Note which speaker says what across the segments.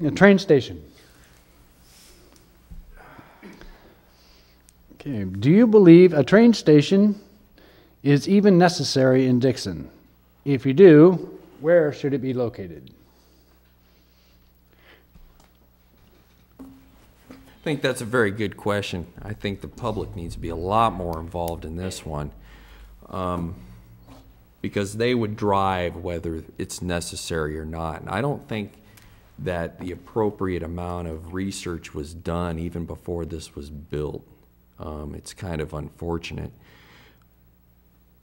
Speaker 1: A train station. Okay. Do you believe a train station is even necessary in Dixon? If you do, where should it be located?
Speaker 2: I think that's a very good question. I think the public needs to be a lot more involved in this one, because they would drive whether it's necessary or not. And I don't think that the appropriate amount of research was done even before this was built. It's kind of unfortunate,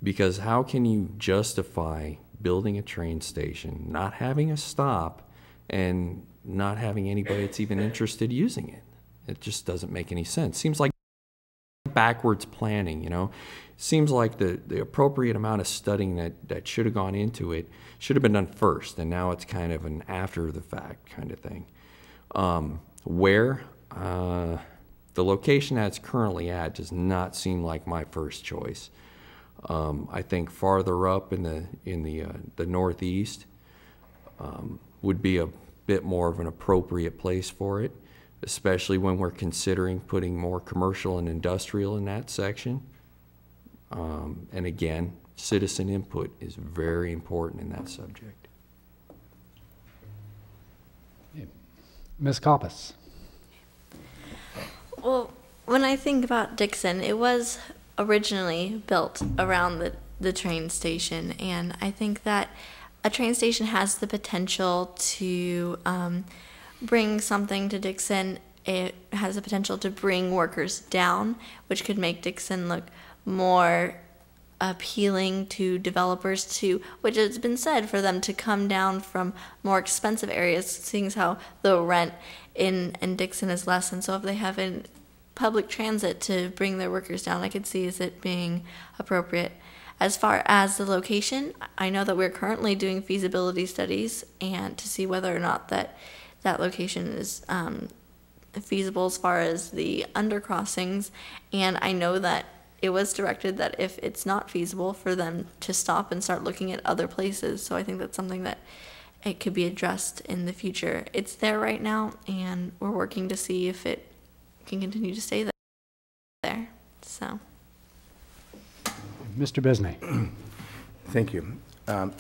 Speaker 2: because how can you justify building a train station, not having a stop, and not having anybody that's even interested using it? It just doesn't make any sense. Seems like backwards planning, you know. Seems like the appropriate amount of studying that should have gone into it should have been done first, and now it's kind of an after the fact kind of thing. Where? The location that it's currently at does not seem like my first choice. I think farther up in the northeast would be a bit more of an appropriate place for it, especially when we're considering putting more commercial and industrial in that section. And again, citizen input is very important in that subject.
Speaker 1: Ms. Coppice.
Speaker 3: Well, when I think about Dixon, it was originally built around the train station, and I think that a train station has the potential to bring something to Dixon. It has the potential to bring workers down, which could make Dixon look more appealing to developers, to which has been said for them to come down from more expensive areas, seeing as how the rent in Dixon is less. And so if they have a public transit to bring their workers down, I could see as it being appropriate. As far as the location, I know that we're currently doing feasibility studies and to see whether or not that location is feasible as far as the undercrossings. And I know that it was directed that if it's not feasible, for them to stop and start looking at other places. So I think that's something that it could be addressed in the future. It's there right now, and we're working to see if it can continue to stay there. So,
Speaker 1: Mr. Besney.
Speaker 4: Thank you.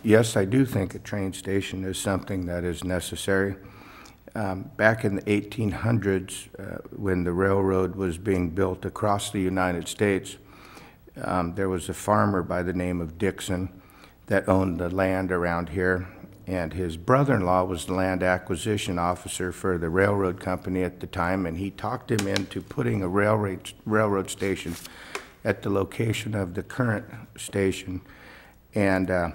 Speaker 4: Yes, I do think a train station is something that is necessary. Back in the 1800s, when the railroad was being built across the United States, there was a farmer by the name of Dixon that owned the land around here, and his brother-in-law was the land acquisition officer for the railroad company at the time, and he talked him into putting a railroad station at the location of the current station. And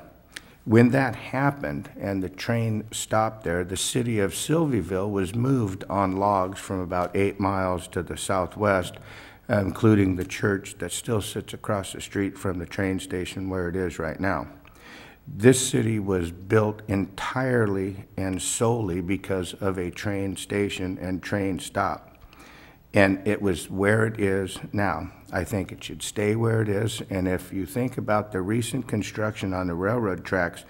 Speaker 4: when that happened and the train stopped there, the city of Sylvieville was moved on logs from about 8 miles to the southwest, including the church that still sits across the street from the train station where it is right now. This city was built entirely and solely because of a train station and train stop. And it was where it is now. I think it should stay where it is. And if you think about the recent construction on the railroad tracks,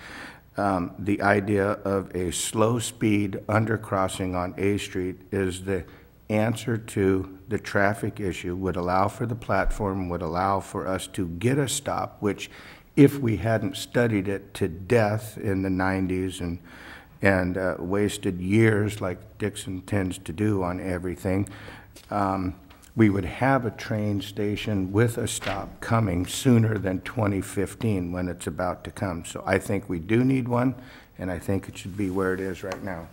Speaker 4: the idea of a slow-speed undercrossing on A Street is the answer to the traffic issue, would allow for the platform, would allow for us to get a stop, which if we hadn't studied it to death in the 90s and wasted years like Dixon tends to do on everything, we would have a train station with a stop coming sooner than 2015 when it's about to come. So I think we do need one, and I think it should be where it is right now.